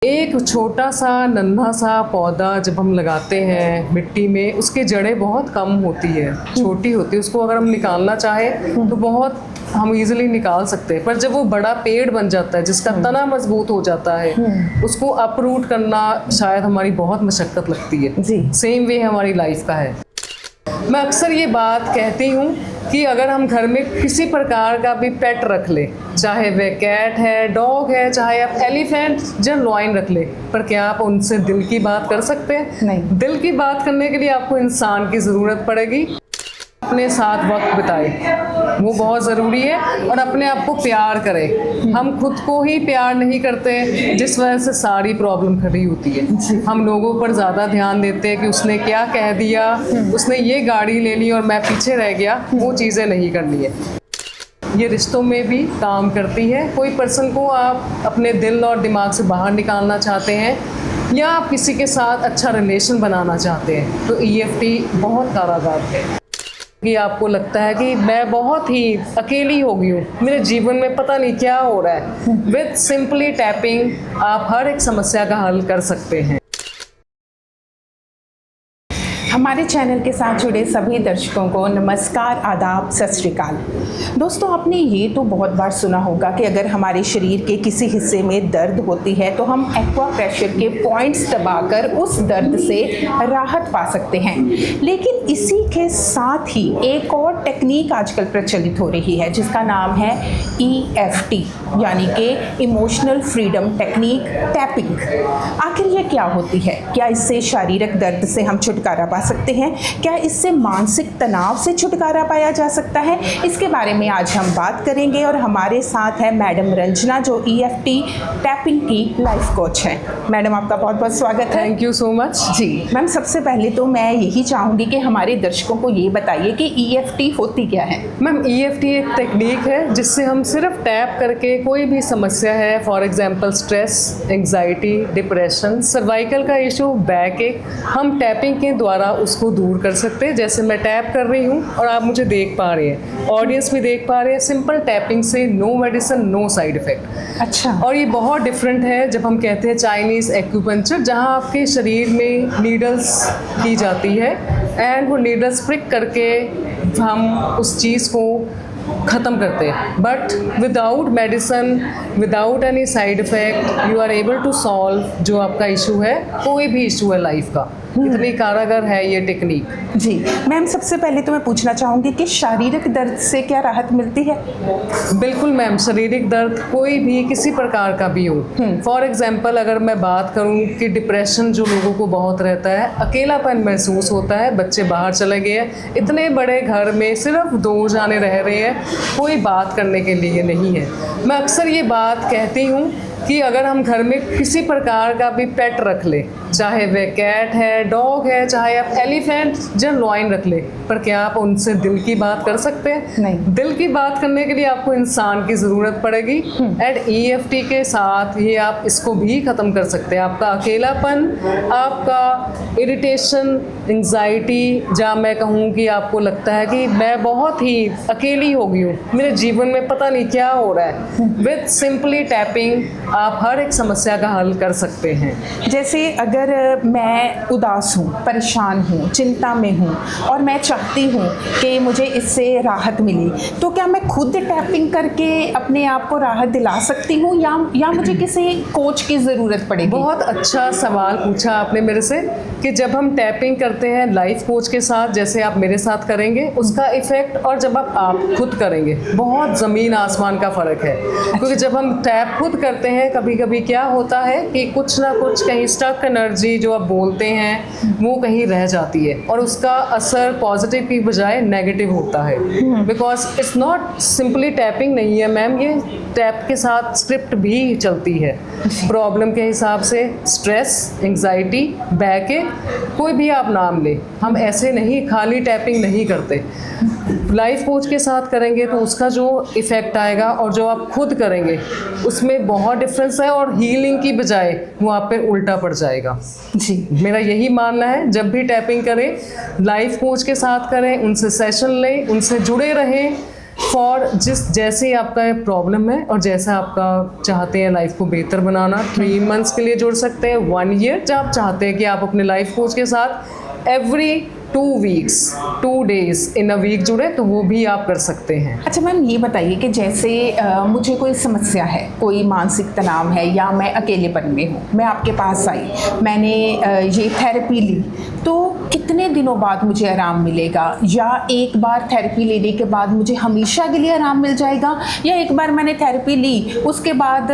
एक छोटा सा नन्हा सा पौधा जब हम लगाते हैं मिट्टी में, उसकी जड़ें बहुत कम होती है, छोटी होती है। उसको अगर हम निकालना चाहें तो बहुत हम इजीली निकाल सकते हैं, पर जब वो बड़ा पेड़ बन जाता है जिसका तना मजबूत हो जाता है, उसको अपरूट करना शायद हमारी बहुत मशक्कत लगती है। सेम वे हमारी लाइफ का है। मैं अक्सर ये बात कहती हूँ कि अगर हम घर में किसी प्रकार का भी पेट रख ले, चाहे वह कैट है, डॉग है, चाहे आप एलिफेंट या लॉयन रख ले, पर क्या आप उनसे दिल की बात कर सकते हैं? नहीं। दिल की बात करने के लिए आपको इंसान की ज़रूरत पड़ेगी। अपने साथ वक्त बिताए, वो बहुत ज़रूरी है, और अपने आप को प्यार करें। हम खुद को ही प्यार नहीं करते, जिस वजह से सारी प्रॉब्लम खड़ी होती है। हम लोगों पर ज़्यादा ध्यान देते हैं कि उसने क्या कह दिया, उसने ये गाड़ी ले ली और मैं पीछे रह गया। वो चीज़ें नहीं करनी है। ये रिश्तों में भी काम करती है। कोई पर्सन को आप अपने दिल और दिमाग से बाहर निकालना चाहते हैं, या आप किसी के साथ अच्छा रिलेशन बनाना चाहते हैं, तो EFT बहुत कारगर है। कि आपको लगता है कि मैं बहुत ही अकेली हो गई हूँ, मेरे जीवन में पता नहीं क्या हो रहा है, विद सिंपली टैपिंग आप हर एक समस्या का हल कर सकते हैं। हमारे चैनल के साथ जुड़े सभी दर्शकों को नमस्कार, आदाब, सत श्री अकाल। दोस्तों, आपने ये तो बहुत बार सुना होगा कि अगर हमारे शरीर के किसी हिस्से में दर्द होती है तो हम एक्वा प्रेशर के पॉइंट्स दबाकर उस दर्द से राहत पा सकते हैं। लेकिन इसी के साथ ही एक और टेक्निक आजकल प्रचलित हो रही है जिसका नाम है EFT, यानी कि इमोशनल फ्रीडम टेक्निक, टैपिंग। आखिर ये क्या होती है? क्या इससे शारीरिक दर्द से हम छुटकारा पा सकते हैं? क्या इससे मानसिक तनाव से छुटकारा पाया जा सकता है? इसके बारे में आज हम बात करेंगे, और हमारे साथ है मैडम रंजना, जो EFT टैपिंग की लाइफ कोच है। मैडम, आपका बहुत बहुत स्वागत है। Thank you so much. जी मैम, सबसे पहले तो मैं यही चाहूँगी कि हमारे दर्शकों को ये बताइए कि EFT होती क्या है? मैम, EFT एक टेक्निक है जिससे हम सिर्फ टैप करके कोई भी समस्या है, for example stress, anxiety, depression, cervical का इशू, बैक एक, हम टैपिंग के द्वारा उसको दूर कर सकते हैं। जैसे मैं टैप कर रही हूँ और आप मुझे देख पा रहे हैं, ऑडियंस भी देख पा रहे हैं। सिंपल टैपिंग से no medicine, no side effect. अच्छा। और ये बहुत डिफरेंट है जब हम कहते हैं चाइनीज़ एक्यूपंक्चर, जहाँ आपके शरीर में नीडल्स की जाती है, एंड वो नीडल्स प्रिक करके हम उस चीज़ को ख़त्म करते हैं। But without medicine, without any side effect, you are able to solve जो आपका इशू है, कोई भी इशू है लाइफ का। इतनी कारगर है ये टेक्निक। जी मैम, सबसे पहले तो मैं पूछना चाहूँगी कि शारीरिक दर्द से क्या राहत मिलती है? बिल्कुल मैम, शारीरिक दर्द कोई भी किसी प्रकार का भी हो। फॉर एग्जांपल अगर मैं बात करूं कि डिप्रेशन जो लोगों को बहुत रहता है, अकेलापन महसूस होता है, बच्चे बाहर चले गए हैं, इतने बड़े घर में सिर्फ 2 जाने रह रहे हैं, कोई बात करने के लिए नहीं है। मैं अक्सर ये बात कहती हूँ कि अगर हम घर में किसी प्रकार का भी पेट रख ले, चाहे वह कैट है, डॉग है, चाहे आप एलिफेंट या लॉयन रख ले, पर क्या आप उनसे दिल की बात कर सकते हैं? नहीं। दिल की बात करने के लिए आपको इंसान की ज़रूरत पड़ेगी, एंड EFT के साथ ही आप इसको भी ख़त्म कर सकते हैं। आपका अकेलापन, आपका इरिटेशन, एंग्जाइटी, जहाँ मैं कहूँ कि आपको लगता है कि मैं बहुत ही अकेली हो गई हूँ, मेरे जीवन में पता नहीं क्या हो रहा है, विद सिंपली टैपिंग आप हर एक समस्या का हल कर सकते हैं। जैसे अगर मैं उदास हूँ, परेशान हूँ, चिंता में हूँ, और मैं चाहती हूँ कि मुझे इससे राहत मिली, तो क्या मैं खुद टैपिंग करके अपने आप को राहत दिला सकती हूँ, या मुझे किसी कोच की ज़रूरत पड़ेगी? बहुत अच्छा सवाल पूछा आपने मेरे से कि जब हम टैपिंग करते हैं लाइफ कोच के साथ, जैसे आप मेरे साथ करेंगे, उसका इफ़ेक्ट और जब आप खुद करेंगे, बहुत ज़मीन आसमान का फ़र्क है। क्योंकि जब हम टैप खुद करते हैं, कभी कभी क्या होता है कि कुछ ना कुछ कहीं स्टक एनर्जी जो आप बोलते हैं वो कहीं रह जाती है, और उसका असर पॉजिटिव की बजाय नेगेटिव होता है। Because it's not simply tapping नहीं है मैम, ये टैप के साथ स्क्रिप्ट भी चलती है प्रॉब्लम के हिसाब से। स्ट्रेस, एंग्जाइटी, बैक एक, कोई भी आप नाम ले, हम ऐसे नहीं खाली टैपिंग नहीं करते। लाइफ कोच के साथ करेंगे तो उसका जो इफ़ेक्ट आएगा और जो आप खुद करेंगे उसमें बहुत डिफरेंस है, और हीलिंग की बजाय वो आप पे उल्टा पड़ जाएगा। जी, मेरा यही मानना है, जब भी टैपिंग करें लाइफ कोच के साथ करें, उनसे सेशन लें, उनसे जुड़े रहें, फॉर जैसे आपका प्रॉब्लम है और जैसा आपका चाहते हैं लाइफ को बेहतर बनाना, 3 मंथ्स के लिए जुड़ सकते हैं, 1 ईयर जब आप चाहते हैं कि आप अपने लाइफ कोच के साथ every 2 weeks 2 days in a week जुड़े तो वो भी आप कर सकते हैं। अच्छा मैम, ये बताइए कि जैसे मुझे कोई समस्या है, कोई मानसिक तनाव है या मैं अकेलेपन में हूँ, मैं आपके पास आई, मैंने ये थेरेपी ली, तो कितने दिनों बाद मुझे आराम मिलेगा? या एक बार थेरेपी लेने के बाद मुझे हमेशा के लिए आराम मिल जाएगा, या एक बार मैंने थेरेपी ली उसके बाद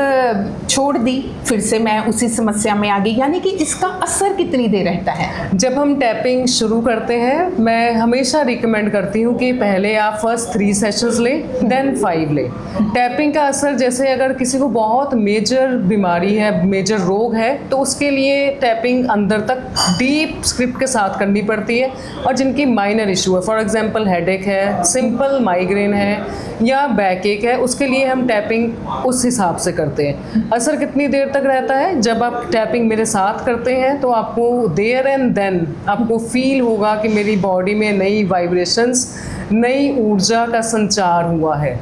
छोड़ दी, फिर से मैं उसी समस्या में आ गई? यानी कि इसका असर कितनी देर रहता है? जब हम टैपिंग शुरू करते हैं, मैं हमेशा रिकमेंड करती हूँ कि पहले आप फर्स्ट 3 सेशंस लें, देन 5 लें। टैपिंग का असर, जैसे अगर किसी को बहुत मेजर बीमारी है, मेजर रोग है, तो उसके लिए टैपिंग अंदर तक डीप स्क्रिप्ट के साथ करनी पड़ती है। और जिनकी माइनर इशू है, फॉर एग्जांपल हेडेक है, सिंपल माइग्रेन है या बैक एक है, उसके लिए हम टैपिंग उस हिसाब से करते हैं। असर कितनी देर तक रहता है? जब आप टैपिंग मेरे साथ करते हैं तो आपको देयर एंड देन आपको फील होगा कि मेरी बॉडी में नई वाइब्रेशंस, नई ऊर्जा का संचार हुआ है।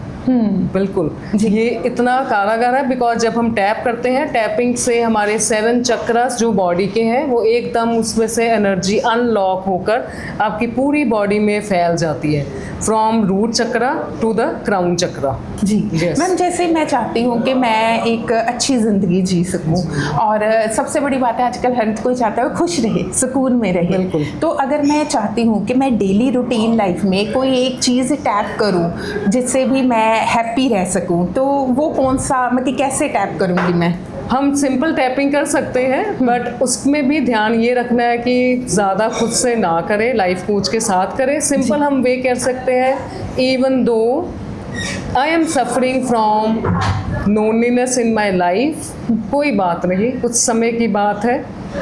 बिल्कुल, ये इतना कारागार है बिकॉज जब हम टैप करते हैं, टैपिंग से हमारे 7 चक्रस जो बॉडी के हैं वो एकदम उसमें से एनर्जी अनलॉक होकर आपकी पूरी बॉडी में फैल जाती है, from root chakra to the crown chakra. जी Yes. मैम, जैसे मैं चाहती हूँ कि मैं एक अच्छी ज़िंदगी जी सकूँ, और सबसे बड़ी बात है आजकल हर कोई चाहता है खुश रहे, सुकून में रहे। बिल्कुल। तो अगर मैं चाहती हूँ कि मैं डेली रूटीन लाइफ में कोई एक चीज़ टैप करूँ जिससे भी मैं हैप्पी रह सकूँ, तो वो कौन सा, मतलब कैसे टैप करूँगी मैं? हम सिंपल टैपिंग कर सकते हैं, बट उसमें भी ध्यान ये रखना है कि ज़्यादा खुद से ना करें, लाइफ कोच के साथ करें। सिंपल हम वे कर सकते हैं, even though I am suffering from loneliness in my life, कोई बात नहीं, कुछ समय की बात है,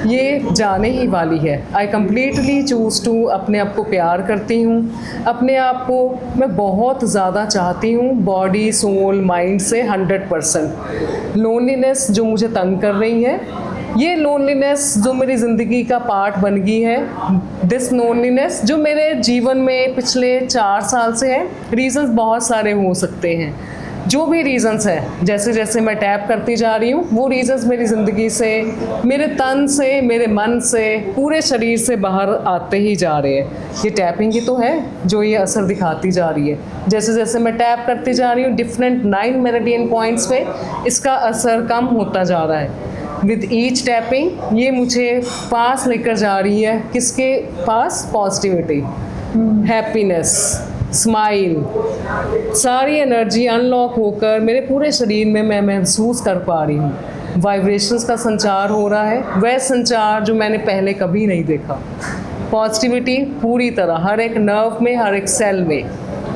ये जाने ही वाली है। आई कम्प्लीटली चूज़ टू, अपने आप को प्यार करती हूँ, अपने आप को मैं बहुत ज़्यादा चाहती हूँ, बॉडी सोल माइंड से 100%। लोनलीनेस जो मुझे तंग कर रही है, ये लोनलीनेस जो मेरी ज़िंदगी का पार्ट बन गई है, दिस लोनलीनेस जो मेरे जीवन में पिछले 4 साल से है, रीज़न्स बहुत सारे हो सकते हैं, जो भी रीज़न्स हैं, जैसे जैसे मैं टैप करती जा रही हूँ वो रीज़न्स मेरी ज़िंदगी से, मेरे तन से, मेरे मन से, पूरे शरीर से बाहर आते ही जा रहे हैं। ये टैपिंग ही तो है जो ये असर दिखाती जा रही है। जैसे जैसे मैं टैप करती जा रही हूँ डिफरेंट 9 मेरिडियन पॉइंट्स पे, इसका असर कम होता जा रहा है। विद ईच टैपिंग ये मुझे पास लेकर जा रही है, किसके पास? पॉजिटिविटी, हैप्पीनेस, स्माइल, सारी एनर्जी अनलॉक होकर मेरे पूरे शरीर में मैं महसूस कर पा रही हूँ। वाइब्रेशंस का संचार हो रहा है, वह संचार जो मैंने पहले कभी नहीं देखा। पॉजिटिविटी पूरी तरह हर एक नर्व में, हर एक सेल में।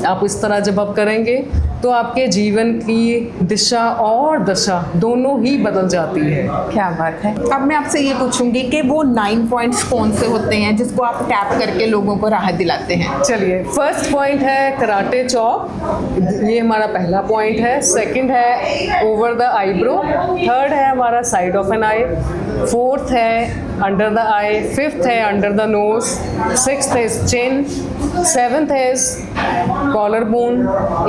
आप इस तरह जब आप करेंगे तो आपके जीवन की दिशा और दशा दोनों ही बदल जाती है। क्या बात है। अब मैं आपसे ये पूछूंगी कि वो 9 पॉइंट्स कौन से होते हैं जिसको आप टैप करके लोगों को राहत दिलाते हैं? चलिए, फर्स्ट पॉइंट है कराटे चॉप, ये हमारा पहला पॉइंट है। सेकंड है ओवर द आईब्रो, थर्ड है हमारा side of an eye, fourth है अंडर द आई, फिफ्थ है under the nose, sixth is chin, seventh is collar bone,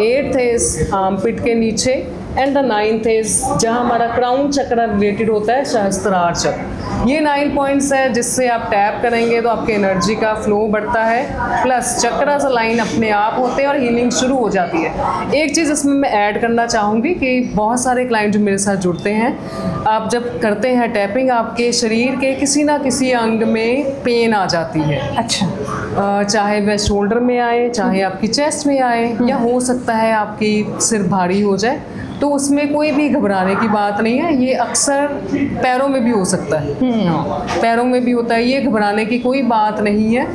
eighth is armpit के नीचे, एंड द 9th इज जहाँ हमारा crown चक्र related होता है, सहस्त्रार चक्र। ये 9 पॉइंट्स है जिससे आप टैप करेंगे तो आपकी एनर्जी का फ्लो बढ़ता है, प्लस चक्रास अलाइन अपने आप होते हैं और हीलिंग शुरू हो जाती है। एक चीज़ इसमें मैं ऐड करना चाहूँगी कि बहुत सारे क्लाइंट जो मेरे साथ जुड़ते हैं, आप जब करते हैं टैपिंग, आपके शरीर के किसी ना किसी अंग में पेन आ जाती है। अच्छा। चाहे वह शोल्डर में आए, चाहे आपकी चेस्ट में आए, या हो सकता है आपकी सिर भारी हो जाए, तो उसमें कोई भी घबराने की बात नहीं है। ये अक्सर पैरों में भी हो सकता है, पैरों में भी होता है, ये घबराने की कोई बात नहीं है।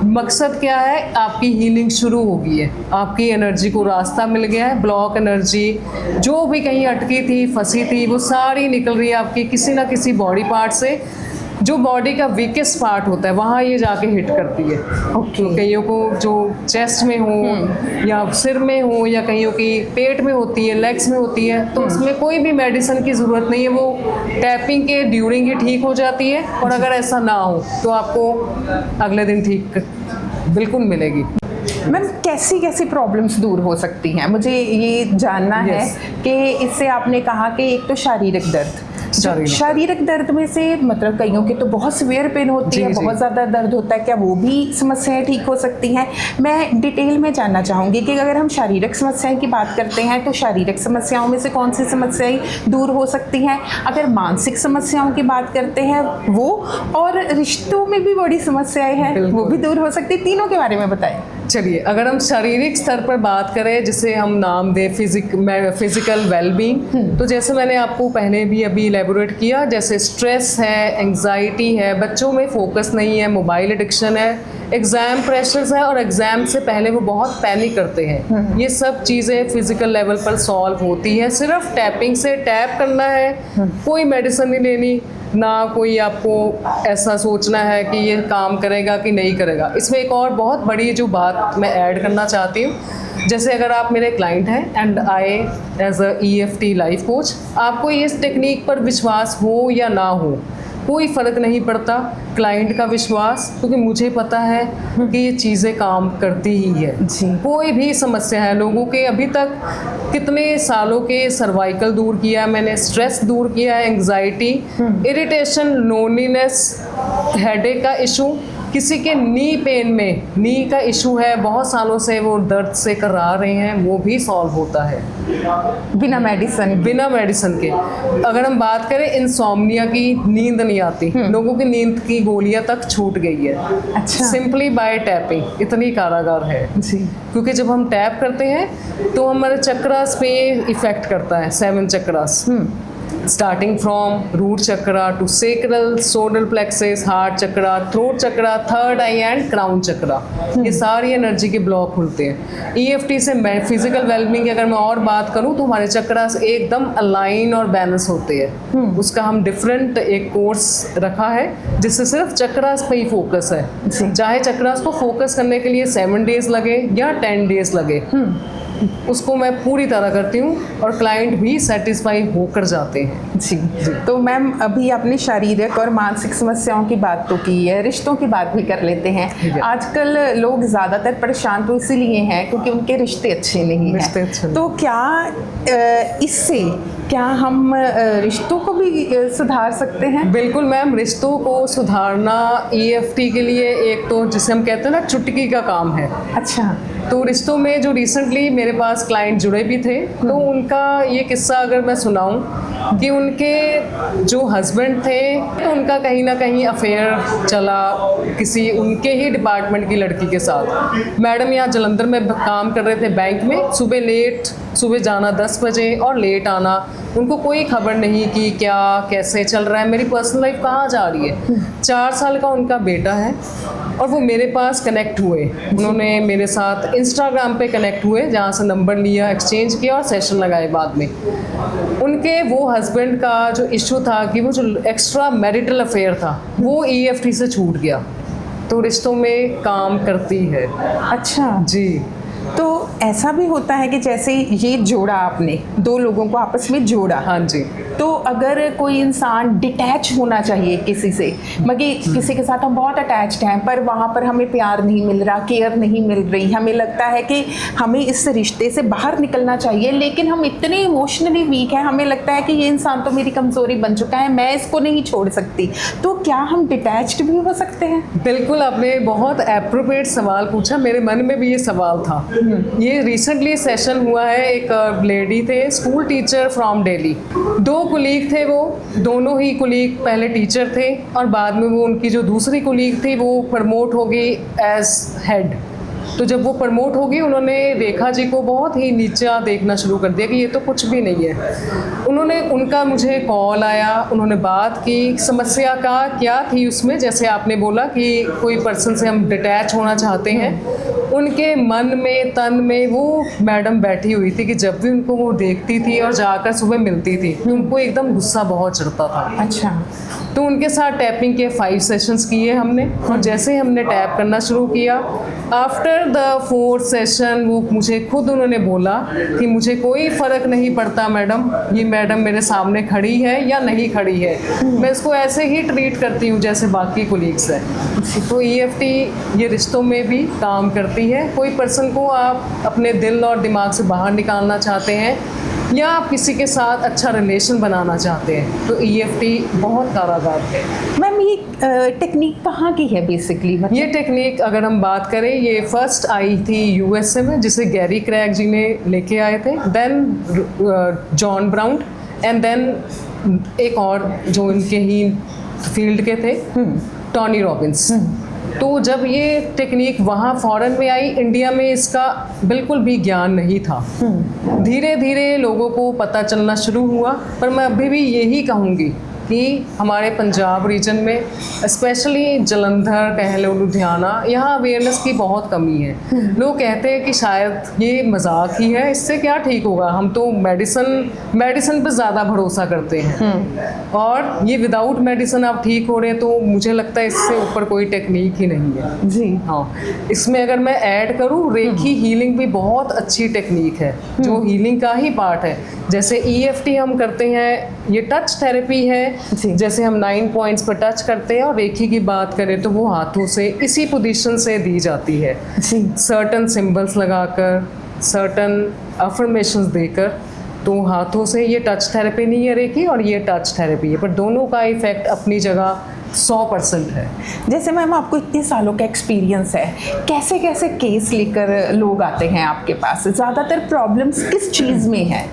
मकसद क्या है? आपकी हीलिंग शुरू हो गई है, आपकी एनर्जी को रास्ता मिल गया है, ब्लॉक एनर्जी जो भी कहीं अटकी थी, फंसी थी, वो सारी निकल रही है आपकी किसी ना किसी बॉडी पार्ट से। जो बॉडी का वीकेस्ट पार्ट होता है वहाँ ये जाके हिट करती है। ओके। कईयों को जो चेस्ट में हो या सिर में हो, या कईयों की पेट में होती है, लेग्स में होती है, तो उसमें कोई भी मेडिसिन की ज़रूरत नहीं है, वो टैपिंग के ड्यूरिंग ही ठीक हो जाती है। और अगर ऐसा ना हो तो आपको अगले दिन ठीक बिल्कुल मिलेगी। मैम कैसी कैसी प्रॉब्लम्स दूर हो सकती हैं, मुझे ये जानना है Yes. कि इससे आपने कहा कि एक तो शारीरिक दर्द, शारीरिक दर्द में से मतलब कईयों के तो बहुत सीवियर पेन होती है, बहुत ज़्यादा दर्द होता है, क्या वो भी समस्याएं ठीक हो सकती हैं? मैं डिटेल में जानना चाहूँगी कि अगर हम शारीरिक समस्याएं की बात करते हैं तो शारीरिक समस्याओं में से कौन सी समस्याएं दूर हो सकती हैं, अगर मानसिक समस्याओं की बात करते हैं वो, और रिश्तों में भी बड़ी समस्याएं हैं वो भी दूर हो सकती है, तीनों के बारे में बताएं। चलिए, अगर हम शारीरिक स्तर पर बात करें, जिसे हम नाम दें फिजिकल वेलबींग, तो जैसे मैंने आपको पहले भी अभी इलेबोरेट किया, जैसे स्ट्रेस है, एंग्जाइटी है, बच्चों में फोकस नहीं है, मोबाइल एडिक्शन है, एग्ज़ाम प्रेशर्स है और एग्ज़ाम से पहले वो बहुत पैनिक करते हैं, ये सब चीज़ें फिजिकल लेवल पर सॉल्व होती है। सिर्फ टैपिंग से टैप करना है, कोई मेडिसिन नहीं लेनी, ना कोई आपको ऐसा सोचना है कि ये काम करेगा कि नहीं करेगा। इसमें एक और बहुत बड़ी जो बात मैं ऐड करना चाहती हूँ, जैसे अगर आप मेरे क्लाइंट हैं and I as a EFT life coach, आपको इस टेक्निक पर विश्वास हो या ना हो, कोई फ़र्क नहीं पड़ता, क्लाइंट का विश्वास, क्योंकि मुझे पता है कि ये चीज़ें काम करती ही है। कोई भी समस्या है लोगों के, अभी तक कितने सालों के सर्वाइकल दूर किया मैंने, स्ट्रेस दूर किया है, एंग्जाइटी, इरिटेशन, लोनलीनेस, हेडेक का इशू, किसी के नी पेन में नी का इशू है, बहुत सालों से वो दर्द से करा रहे हैं, वो भी सॉल्व होता है बिना मेडिसिन के। अगर हम बात करें इंसोम्निया की, नींद नहीं आती, लोगों की नींद की गोलियां तक छूट गई है, अच्छा, सिंपली बाय टैपिंग, इतनी कारागार है जी। क्योंकि जब हम टैप करते हैं तो हमारे चक्रास पे इफेक्ट करता है, 7 chakras, starting from root chakra to sacral, solar plexus, heart chakra, throat chakra, third eye and crown chakra, ये सारी एनर्जी के ब्लॉक खुलते हैं। EFT से मैं फिजिकल वेलबींग की अगर मैं और बात करूं तो हमारे चक्रास एकदम अलाइन और बैलेंस होते हैं। उसका हम डिफरेंट एक कोर्स रखा है जिससे सिर्फ चक्रास पे ही फोकस है, चाहे चक्रास को फोकस करने के लिए 7 डेज लगे या 10 डेज लगे, उसको मैं पूरी तरह करती हूँ और क्लाइंट भी सेटिस्फाई होकर जाते हैं। जी। तो मैम अभी आपने शारीरिक और मानसिक समस्याओं की बात तो की है, रिश्तों की बात भी कर लेते हैं। आजकल लोग ज़्यादातर परेशान तो इसीलिए हैं क्योंकि उनके रिश्ते अच्छे नहीं हैं। तो क्या इससे क्या हम रिश्तों को भी सुधार सकते हैं? बिल्कुल मैम, रिश्तों को सुधारना EFT के लिए एक तो जिसे हम कहते हैं ना चुटकी का काम है। अच्छा। तो रिश्तों में जो रिसेंटली मेरे पास क्लाइंट जुड़े भी थे, तो उनका ये किस्सा अगर मैं सुनाऊं कि उनके जो हस्बैंड थे तो उनका कहीं ना कहीं अफेयर चला किसी उनके ही डिपार्टमेंट की लड़की के साथ। मैडम यहाँ जलंधर में काम कर रहे थे बैंक में, सुबह जाना 10 बजे और लेट आना, उनको कोई खबर नहीं कि क्या कैसे चल रहा है, मेरी पर्सनल लाइफ कहाँ जा रही है। 4 साल का उनका बेटा है और वो मेरे पास कनेक्ट हुए, उन्होंने मेरे साथ इंस्टाग्राम पे कनेक्ट हुए, जहाँ से नंबर लिया, एक्सचेंज किया और सेशन लगाए। बाद में उनके वो हस्बैंड का जो इशू था कि वो जो एक्स्ट्रा मैरिटल अफेयर था वो EFT से छूट गया, तो रिश्तों में काम करती है। अच्छा जी। तो ऐसा भी होता है कि जैसे ये जोड़ा, आपने 2 लोगों को आपस में जोड़ा, हाँ जी, तो अगर कोई इंसान डिटैच होना चाहिए किसी से, मगर किसी के साथ हम बहुत अटैच्ड हैं पर वहाँ पर हमें प्यार नहीं मिल रहा, केयर नहीं मिल रही, हमें लगता है कि हमें इस रिश्ते से बाहर निकलना चाहिए, लेकिन हम इतने इमोशनली वीक हैं, हमें लगता है कि ये इंसान तो मेरी कमज़ोरी बन चुका है, मैं इसको नहीं छोड़ सकती, तो क्या हम डिटैच्ड भी हो सकते हैं? बिल्कुल, आपने बहुत एप्रोप्रिएट सवाल पूछा, मेरे मन में भी ये सवाल था। ये रिसेंटली सेशन हुआ है, एक लेडी थे, school teacher from Delhi, 2 colleague थे, वो दोनों ही कुलीग पहले टीचर थे और बाद में वो उनकी जो दूसरी कुलीग थी वो प्रमोट हो गई एज हेड। तो जब वो प्रमोट होगी उन्होंने रेखा जी को बहुत ही नीचा देखना शुरू कर दिया कि ये तो कुछ भी नहीं है। उनका मुझे कॉल आया, उन्होंने बात की, समस्या का क्या थी उसमें, जैसे आपने बोला कि कोई पर्सन से हम डिटैच होना चाहते हैं, उनके मन में तन में वो मैडम बैठी हुई थी कि जब भी उनको वो देखती थी और जाकर सुबह मिलती थी तो उनको एकदम गुस्सा बहुत चढ़ता था। अच्छा। तो उनके साथ टैपिंग के 5 सेशंस किए हमने, और जैसे ही हमने टैप करना शुरू किया, आफ्टर द 4th सेशन वो मुझे खुद उन्होंने बोला कि मुझे कोई फ़र्क नहीं पड़ता मैडम, ये मैडम मेरे सामने खड़ी है या नहीं खड़ी है, मैं इसको ऐसे ही ट्रीट करती हूँ जैसे बाकी कोलीग्स हैं। तो EFT ये रिश्तों में भी काम करती आती है। कोई पर्सन को आप अपने दिल और दिमाग से बाहर निकालना चाहते हैं या आप किसी के साथ अच्छा रिलेशन बनाना चाहते हैं तो EFT बहुत कारगर है। मैम ये टेक्निक कहाँ की है बेसिकली? ये टेक्निक अगर हम बात करें, ये फर्स्ट आई थी USA में, जिसे गैरी क्रैग जी ने लेके आए थे, then John Brown, and then एक और जो इनके ही फील्ड के थे, टोनी रॉबिन्स। तो जब ये टेक्निक वहाँ फॉरेन में आई, इंडिया में इसका बिल्कुल भी ज्ञान नहीं था। धीरे धीरे लोगों को पता चलना शुरू हुआ, पर मैं अभी भी यही कहूँगी कि हमारे पंजाब रीजन में स्पेशली जलंधर, कह लो लुधियाना, यहाँ अवेयरनेस की बहुत कमी है। लोग कहते हैं कि शायद ये मजाक ही है, इससे क्या ठीक होगा, हम तो मेडिसिन पे ज़्यादा भरोसा करते हैं और ये विदाउट मेडिसिन आप ठीक हो रहे हैं, तो मुझे लगता है इससे ऊपर कोई टेक्निक ही नहीं है जी। हाँ, इसमें अगर मैं ऐड करूँ, रेखी हीलिंग भी बहुत अच्छी टेक्निक है जो हीलिंग का ही पार्ट है। जैसे EFT हम करते हैं, ये टच थेरेपी है, जैसे हम 9 पॉइंट्स पर टच करते हैं, और रेखी की बात करें तो वो हाथों से इसी पोजीशन से दी जाती है, सर्टन सिंबल्स लगाकर, सर्टन अफर्मेशंस देकर। तो हाथों से ये टच थेरेपी नहीं है रेखी, और ये टच थेरेपी है, पर दोनों का इफेक्ट अपनी जगह 100% है। जैसे मैम आपको इतने सालों का एक्सपीरियंस है, कैसे कैसे केस लेकर लोग आते हैं आपके पास? ज़्यादातर प्रॉब्लम्स किस चीज़ में है?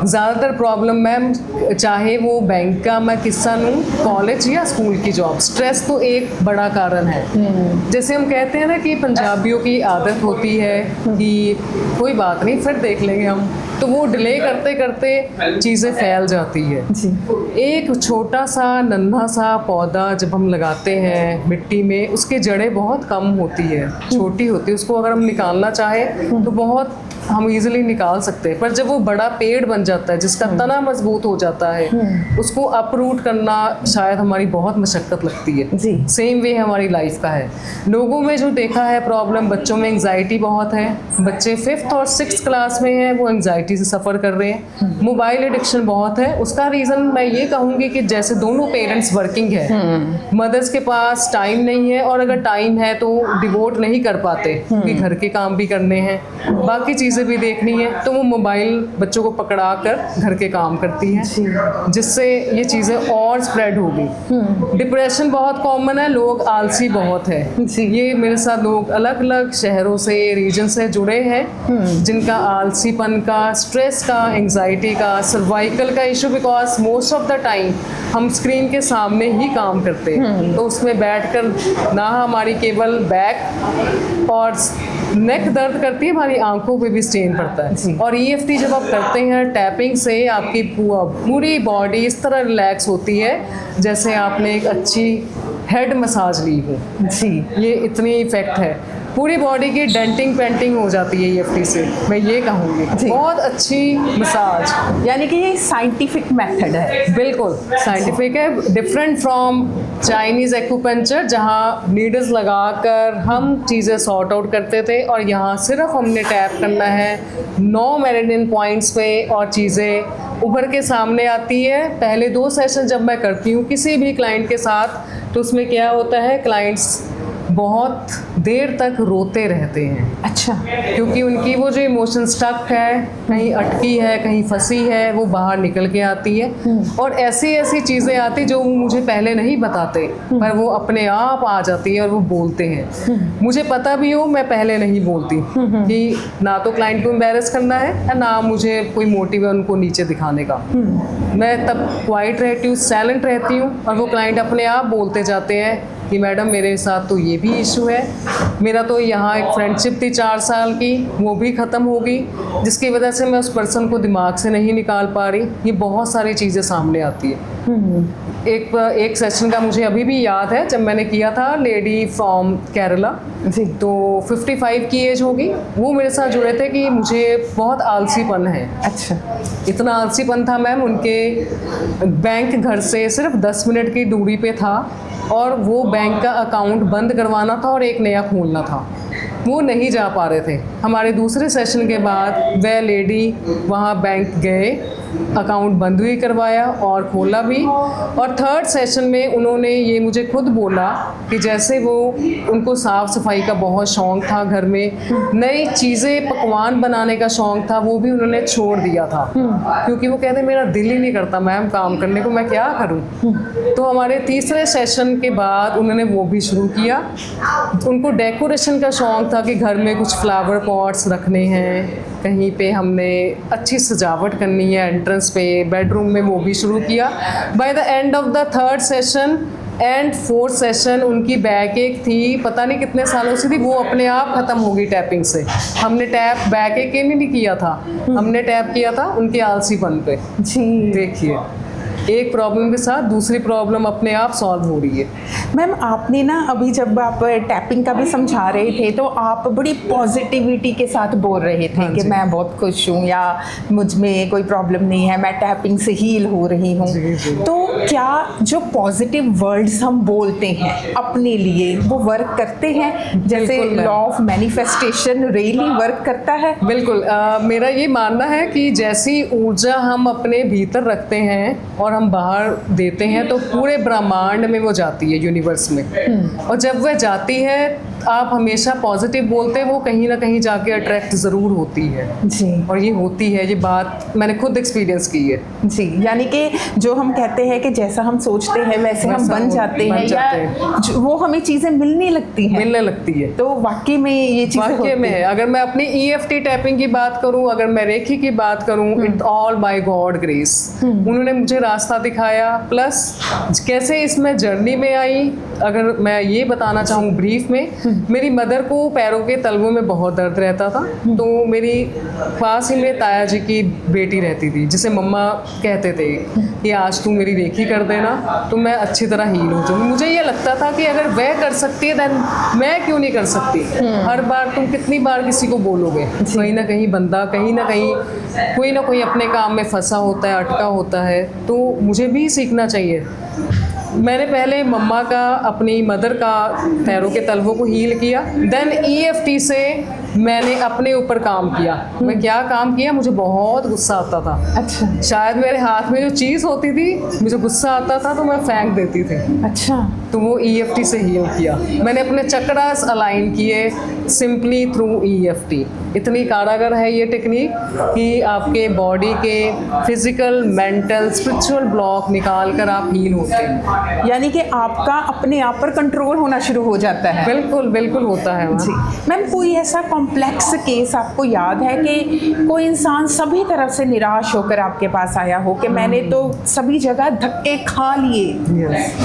ज़्यादातर प्रॉब्लम मैम, चाहे वो बैंक का मैं किस्सा लूँ, कॉलेज या स्कूल की जॉब, स्ट्रेस तो एक बड़ा कारण है। जैसे हम कहते हैं ना कि पंजाबियों की आदत होती है कि कोई बात नहीं, फिर देख लेंगे हम, तो वो डिले करते करते चीज़ें फैल जाती है। एक छोटा सा नन्हा सा पौधा जब हम लगाते हैं मिट्टी में, उसकी जड़ें बहुत कम होती है, छोटी होती है, उसको अगर हम निकालना चाहें तो बहुत हम इजीली निकाल सकते हैं, पर जब वो बड़ा पेड़ बन जाता है जिसका तना मजबूत हो जाता है, उसको अपरूट करना शायद हमारी बहुत मशक्कत लगती है। सेम वे हमारी लाइफ का है। लोगों में जो देखा है प्रॉब्लम, बच्चों में एंग्जाइटी बहुत है, बच्चे 5th और 6th क्लास में हैं, वो एंग्जाइटी से सफ़र कर रहे हैं। मोबाइल एडिक्शन बहुत है। उसका रीज़न मैं ये कहूँगी कि जैसे दोनों पेरेंट्स वर्किंग है, मदर्स के पास टाइम नहीं है, और अगर टाइम है तो डिवोट नहीं कर पाते क्योंकि घर के काम भी करने हैं, बाकी चीज़ें भी देखनी है, तो वो मोबाइल बच्चों को पकड़ा कर घर के काम करती हैं, जिससे ये चीज़ें और स्प्रेड होगी। डिप्रेशन बहुत कॉमन है, लोग आलसी बहुत है। ये मेरे साथ लोग अलग अलग शहरों से, रीजन से जुड़े हैं जिनका आलसीपन का, स्ट्रेस का, एंग्जाइटी का, सर्वाइकल का issue, because most of the time हम स्क्रीन के सामने ही काम करते हैं, तो उसमें बैठकर ना हमारी केवल बैक और नेक दर्द करती है, हमारी आंखों पे भी स्ट्रेन पड़ता है। और EFT जब आप करते हैं टैपिंग से, आपकी पूरी बॉडी इस तरह रिलैक्स होती है जैसे आपने एक अच्छी हेड मसाज ली हो। ये इतनी इफेक्ट है, पूरी बॉडी की डेंटिंग पेंटिंग हो जाती है EFT से, मैं ये कहूँगी। बहुत अच्छी मसाज, यानी कि ये साइंटिफिक मेथड है। बिल्कुल साइंटिफिक है, डिफरेंट फ्रॉम चाइनीज़ एक्यूपंक्चर जहाँ नीडल्स लगाकर हम चीज़ें सॉर्ट आउट करते थे, और यहाँ सिर्फ हमने टैप करना है 9 मेरिडियन पॉइंट्स पे और चीज़ें उभर के सामने आती है। पहले 2 सेशन जब मैं करती हूँ किसी भी क्लाइंट के साथ, तो उसमें क्या होता है, क्लाइंट्स बहुत देर तक रोते रहते हैं। अच्छा। क्योंकि उनकी वो जो इमोशन स्टक है, कहीं अटकी है, कहीं फंसी है, वो बाहर निकल के आती है, और ऐसी ऐसी चीज़ें आती जो वो मुझे पहले नहीं बताते, पर वो अपने आप आ जाती है और वो बोलते हैं। मुझे पता भी हो, मैं पहले नहीं बोलती कि ना तो क्लाइंट को एम्बैरेस करना है, ना मुझे कोई मोटिव है उनको नीचे दिखाने का। मैं तब क्वाइट रहती हूँ, साइलेंट रहती हूँ, और वो क्लाइंट अपने आप बोलते जाते हैं कि मैडम मेरे साथ तो ये भी इशू है, मेरा तो यहाँ एक फ्रेंडशिप थी 4 साल की, वो भी ख़त्म होगी, जिसकी वजह से मैं उस पर्सन को दिमाग से नहीं निकाल पा रही। ये बहुत सारी चीज़ें सामने आती है। एक सेशन का मुझे अभी भी याद है, जब मैंने किया था, लेडी फ्रॉम केरला, तो 55 की एज होगी, वो मेरे साथ जुड़े थे कि मुझे बहुत आलसीपन है। अच्छा। इतना आलसीपन था मैम, उनके बैंक घर से सिर्फ 10 मिनट की दूरी पे था, और वो बैंक का अकाउंट बंद करवाना था और एक नया खोलना था, वो नहीं जा पा रहे थे। हमारे दूसरे सेशन के बाद वह लेडी वहाँ बैंक गए, अकाउंट बंद भी करवाया और खोला भी। और थर्ड सेशन में उन्होंने ये मुझे खुद बोला कि जैसे वो उनको साफ़ सफाई का बहुत शौक़ था, घर में नई चीज़ें पकवान बनाने का शौक़ था, वो भी उन्होंने छोड़ दिया था क्योंकि वो कहते मेरा दिल ही नहीं करता मैम काम करने को, मैं क्या करूं। तो हमारे तीसरे सेशन के बाद उन्होंने वो भी शुरू किया। उनको डेकोरेशन का शौक़ था कि घर में कुछ फ्लावर पॉट्स रखने हैं, कहीं पे हमने अच्छी सजावट करनी है एंट्रेंस पे, बेडरूम में, वो भी शुरू किया। By the end of the third session and fourth session उनकी बैक एक थी, पता नहीं कितने सालों से थी, वो अपने आप ख़त्म हो गई टैपिंग से। हमने टैप बैक एक नहीं किया था, हमने टैप किया था उनके आलसीपन पे। जी देखिए एक प्रॉब्लम के साथ दूसरी प्रॉब्लम अपने आप सॉल्व हो रही है। मैम आपने ना अभी जब आप टैपिंग का भी समझा रहे थे तो आप बड़ी पॉजिटिविटी के साथ बोल रहे थे कि मैं बहुत खुश हूँ या मुझ में कोई प्रॉब्लम नहीं है, मैं टैपिंग से हील हो रही हूँ। तो क्या जो पॉजिटिव वर्ड्स हम बोलते हैं अपने लिए वो वर्क करते हैं? जैसे law of manifestation really work करता है? बिल्कुल। मेरा ये मानना है कि जैसी ऊर्जा हम अपने भीतर रखते हैं और हम बाहर देते हैं तो पूरे ब्रह्मांड में वो जाती है, यूनिवर्स में। और जब वह जाती है आप हमेशा पॉजिटिव बोलते हैं, वो कहीं ना कहीं जाके अट्रैक्ट ज़रूर होती है जी। और ये होती है, ये बात मैंने खुद एक्सपीरियंस की है जी। यानी कि जो हम कहते हैं कि जैसा हम सोचते हैं वैसे हम बन जाते हैं या वो हमें चीज़ें मिलने लगती हैं। तो वाकई में ये चीज़ें वाकई में अगर मैं अपनी EFT टैपिंग की बात करूं, अगर मैं रेखी की बात करूं, it all by God grace. उन्होंने मुझे रास्ता दिखाया, प्लस कैसे इसमें जर्नी में आई। अगर मैं ये बताना चाहूँ ब्रीफ में, मेरी मदर को पैरों के तलवों में बहुत दर्द रहता था, तो मेरी पास ही में ताया जी की बेटी रहती थी जिसे मम्मा कहते थे कि आज तू मेरी रेखी कर देना तो मैं अच्छी तरह हील हो जाऊँगी। मुझे ये लगता था कि अगर वह कर सकती है देन मैं क्यों नहीं कर सकती। हर बार तुम कितनी बार किसी को बोलोगे, कहीं ना कहीं बंदा कहीं ना कहीं कोई ना कोई अपने काम में फंसा होता है, अटका होता है, तो मुझे भी सीखना चाहिए। मैंने पहले मम्मा का, अपनी मदर का पैरों के तलवों को हील किया, देन EFT से मैंने अपने ऊपर काम किया। मैं क्या काम किया, मुझे बहुत गुस्सा आता था। अच्छा। शायद मेरे हाथ में जो चीज़ होती थी, मुझे गुस्सा आता था तो मैं फेंक देती थी। अच्छा। तो वो EFT से हील किया। मैंने अपने चक्रास अलाइन किए सिंपली थ्रू EFT। इतनी कारागर है ये टेक्निक कि आपके बॉडी के फिजिकल, मेंटल, स्पिरिचुअल ब्लॉक निकाल कर आप हील होते हैं। यानी कि आपका अपने आप पर कंट्रोल होना शुरू हो जाता है। बिल्कुल बिल्कुल होता है जी। मैम कोई ऐसा कॉम्प्लेक्स केस आपको याद है कि कोई इंसान सभी तरफ से निराश होकर आपके पास आया हो कि मैंने तो सभी जगह धक्के खा लिए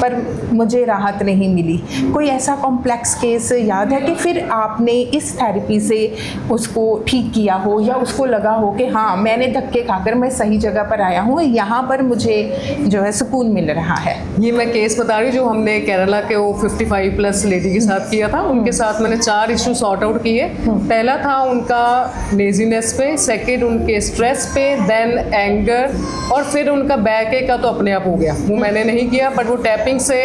पर मुझे राहत नहीं मिली? कोई ऐसा कॉम्प्लेक्स केस याद है कि फिर आपने इस थेरेपी से उसको ठीक किया हो या उसको लगा हो कि हाँ मैंने धक्के खाकर मैं सही जगह पर आया हूँ, यहाँ पर मुझे जो है सुकून मिल रहा है? ये मैं केस बता रही हूँ जो हमने केरला के वो 55+ लेडी के साथ किया था। उनके साथ मैंने 4 इशू सॉर्ट आउट किए। पहला था उनका लेजीनेस पे, सेकेंड उनके स्ट्रेस पे, देन एंगर, और फिर उनका बैक एक का तो अपने आप हो गया। वो मैंने नहीं किया बट वो टैपिंग से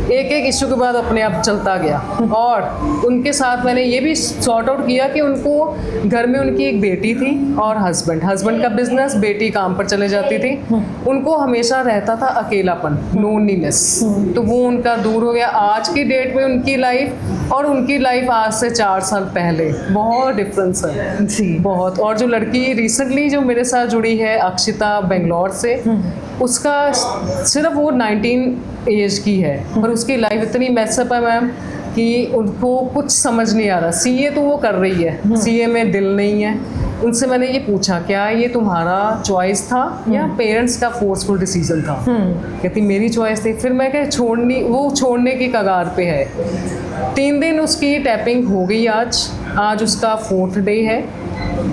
एक एक इशू के बाद अपने आप चलता गया। और उनके साथ मैंने ये भी सॉर्ट आउट किया कि उनको घर में उनकी एक बेटी थी और हस्बैंड का बिजनेस, बेटी काम पर चले जाती थी। उनको हमेशा रहता था अकेलापन, लोनलीनेस, तो वो उनका दूर हो गया। आज की डेट में उनकी लाइफ और उनकी लाइफ आज से 4 साल पहले बहुत डिफरेंस है जी, बहुत। और जो लड़की रिसेंटली जो मेरे साथ जुड़ी है, अक्षिता बेंगलोर से, उसका सिर्फ वो 19 एज की है पर उसकी लाइफ इतनी मैसअप है मैम कि उनको कुछ समझ नहीं आ रहा। CA तो वो कर रही है, CA में दिल नहीं है। उनसे मैंने ये पूछा क्या ये तुम्हारा चॉइस था या पेरेंट्स का फोर्सफुल डिसीजन था? कहती मेरी चॉइस थी। फिर मैं क्या छोड़ने की कगार पे है। 3 दिन उसकी टैपिंग हो गई। आज उसका 4th डे है।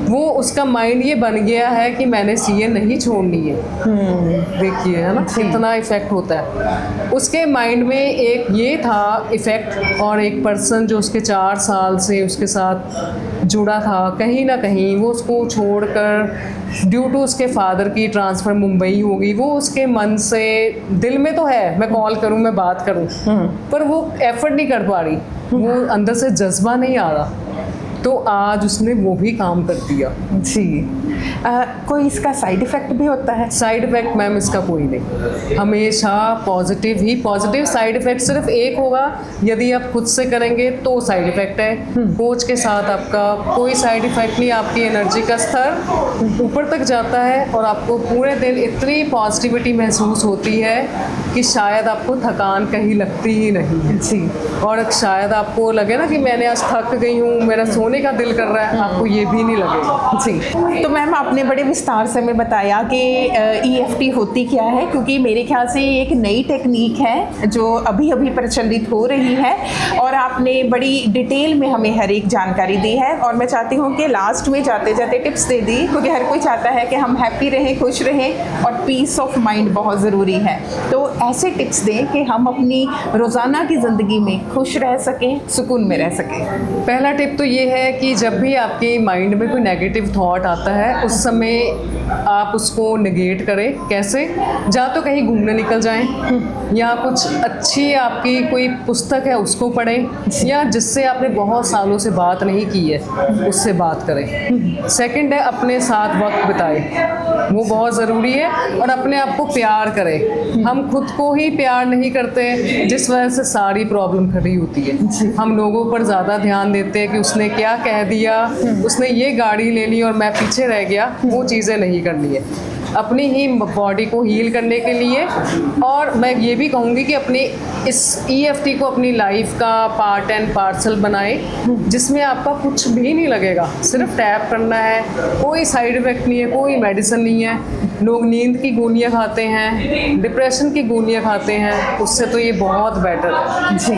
वो उसका माइंड ये बन गया है कि मैंने CA नहीं छोड़नी है। देखिए है ना कितना इफेक्ट होता है। उसके माइंड में एक ये था इफेक्ट, और एक पर्सन जो उसके 4 साल से उसके साथ जुड़ा था, कहीं ना कहीं वो उसको छोड़कर ड्यू टू उसके फादर की ट्रांसफ़र मुंबई हो गई। वो उसके मन से, दिल में तो है मैं कॉल करूं, मैं बात करूं, पर वो एफर्ट नहीं कर पा रही। वो अंदर से जज्बा नहीं आ रहा। तो आज उसने वो भी काम कर दिया। जी। कोई इसका साइड इफ़ेक्ट भी होता है? साइड इफ़ेक्ट मैम इसका कोई नहीं, हमेशा पॉजिटिव ही पॉजिटिव। साइड इफ़ेक्ट सिर्फ एक होगा, यदि आप खुद से करेंगे तो साइड इफ़ेक्ट है। कोच के साथ आपका कोई साइड इफ़ेक्ट नहीं, आपकी एनर्जी का स्तर ऊपर तक जाता है और आपको पूरे दिन इतनी पॉजिटिविटी महसूस होती है कि शायद आपको थकान कहीं लगती ही नहीं है। जी। और शायद आपको लगे ना कि मैंने आज थक गई हूँ, मेरा सोने का दिल कर रहा है, आपको ये भी नहीं लगेगा। जी। तो मैम आपने बड़े विस्तार से हमें बताया कि EFT होती क्या है, क्योंकि मेरे ख्याल से ये एक नई टेक्निक है जो अभी अभी प्रचलित हो रही है और आपने बड़ी डिटेल में हमें हर एक जानकारी दी है। और मैं चाहती हूँ कि लास्ट में जाते जाते टिप्स दे दी, क्योंकि हर कोई चाहता है कि हम हैप्पी रहें, खुश रहें और पीस ऑफ माइंड बहुत ज़रूरी है। तो ऐसे टिप्स दें कि हम अपनी रोज़ाना की ज़िंदगी में खुश रह सकें, सुकून में रह सकें। पहला टिप तो ये है कि जब भी आपके माइंड में कोई नेगेटिव थॉट आता है उस समय आप उसको नेगेट करें। कैसे? या तो कहीं घूमने निकल जाएं, या कुछ अच्छी आपकी कोई पुस्तक है उसको पढ़ें, या जिससे आपने बहुत सालों से बात नहीं की है उससे बात करें। सेकंड है अपने साथ वक्त बिताएं, वो बहुत ज़रूरी है। और अपने आप को प्यार करें। हम खुद को ही प्यार नहीं करते, जिस वजह से सारी प्रॉब्लम खड़ी होती है। हम लोगों पर ज़्यादा ध्यान देते हैं कि उसने क्या कह दिया, उसने ये गाड़ी ले ली और मैं पीछे रह गया। वो चीज़ें नहीं करनी है। अपनी ही बॉडी को हील करने के लिए, और मैं ये भी कहूँगी कि अपनी इस EFT को अपनी लाइफ का पार्ट एंड पार्सल बनाएं, जिसमें आपका कुछ भी नहीं लगेगा, सिर्फ टैप करना है। कोई साइड इफ़ेक्ट नहीं है, कोई मेडिसिन नहीं है। लोग नींद की गोलियां खाते हैं, डिप्रेशन की गोलियां खाते हैं, उससे तो ये बहुत बेटर है। जी।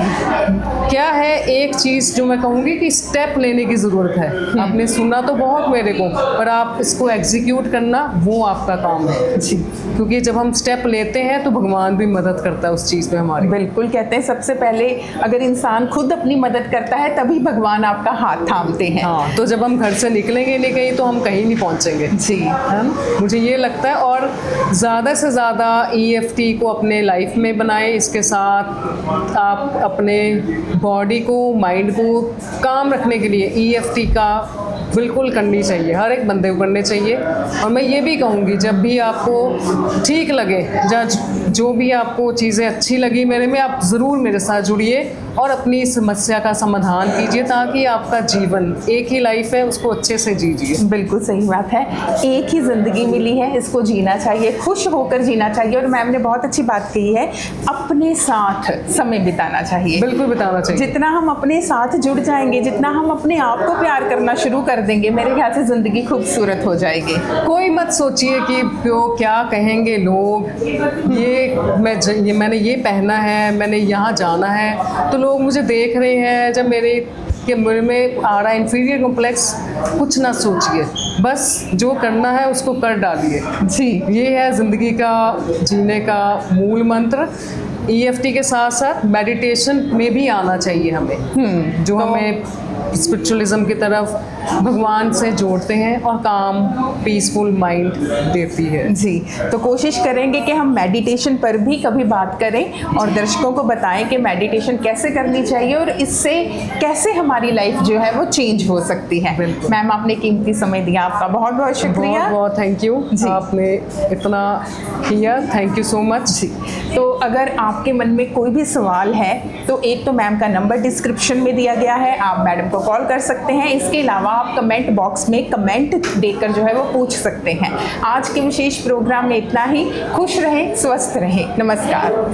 क्या है एक चीज़ जो मैं कहूँगी कि स्टेप लेने की ज़रूरत है। आपने सुना तो बहुत मेरे को, पर आप इसको एग्जीक्यूट करना वो आपका काम है। जी। क्योंकि जब हम स्टेप लेते हैं तो भगवान भी मदद करता है उस चीज़ में हमारी। बिल्कुल, कहते हैं सबसे पहले अगर इंसान खुद अपनी मदद करता है तभी भगवान आपका हाथ थामते हैं। हाँ, तो जब हम घर से निकलेंगे नहीं कहीं तो हम कहीं नहीं पहुँचेंगे। जी। है ना? मुझे ये लगता है। और ज़्यादा से ज़्यादा EFT को अपने लाइफ में बनाएं। इसके साथ आप अपने बॉडी को, माइंड को काम रखने के लिए EFT का बिल्कुल करनी चाहिए, हर एक बंदे को करने चाहिए। और मैं ये भी कहूँगी जब भी आपको ठीक लगे, जो भी आपको चीज़ें अच्छी लगी मेरे में, आप ज़रूर मेरे साथ जुड़िए और अपनी समस्या का समाधान कीजिए, ताकि आपका जीवन, एक ही लाइफ है, उसको अच्छे से जीजिए। बिल्कुल सही बात है। एक ही ज़िंदगी मिली है, इसको जीना चाहिए, खुश होकर जीना चाहिए। और मैम ने बहुत अच्छी बात कही है, अपने साथ समय बिताना चाहिए। बिल्कुल बिताना चाहिए। जितना हम अपने साथ जुड़ जाएंगे, जितना हम अपने आप को प्यार करना शुरू कर देंगे, मेरे ख्याल से ज़िंदगी खूबसूरत हो जाएगी। कोई मत सोचिए कि क्या कहेंगे लोग, मैंने ये पहना है, मैंने यहाँ जाना है तो लोग मुझे देख रहे हैं, जब मेरे में आ रहा है इंफीरियर कॉम्प्लेक्स। कुछ ना सोचिए, बस जो करना है उसको कर डालिए। जी। ये है ज़िंदगी का जीने का मूल मंत्र। EFT के साथ साथ मेडिटेशन में भी आना चाहिए हमें, जो हमें स्पिरिचुअलिज्म की तरफ भगवान से जोड़ते हैं और काम, पीसफुल माइंड देती है। जी। तो कोशिश करेंगे कि हम मेडिटेशन पर भी कभी बात करें और दर्शकों को बताएं कि मेडिटेशन कैसे करनी चाहिए और इससे कैसे हमारी लाइफ जो है वो चेंज हो सकती है। मैम, आपने कीमती समय दिया, आपका बहुत बहुत शुक्रिया। बहुत बहुत थैंक यू, आपने इतना किया, थैंक यू सो मच। जी। तो अगर आपके मन में कोई भी सवाल है तो एक तो मैम का नंबर डिस्क्रिप्शन में दिया गया है, आप मैडम को कॉल कर सकते हैं। इसके अलावा आप कमेंट बॉक्स में कमेंट देकर जो है वो पूछ सकते हैं। आज के विशेष प्रोग्राम में इतना ही। खुश रहें, स्वस्थ रहें। नमस्कार।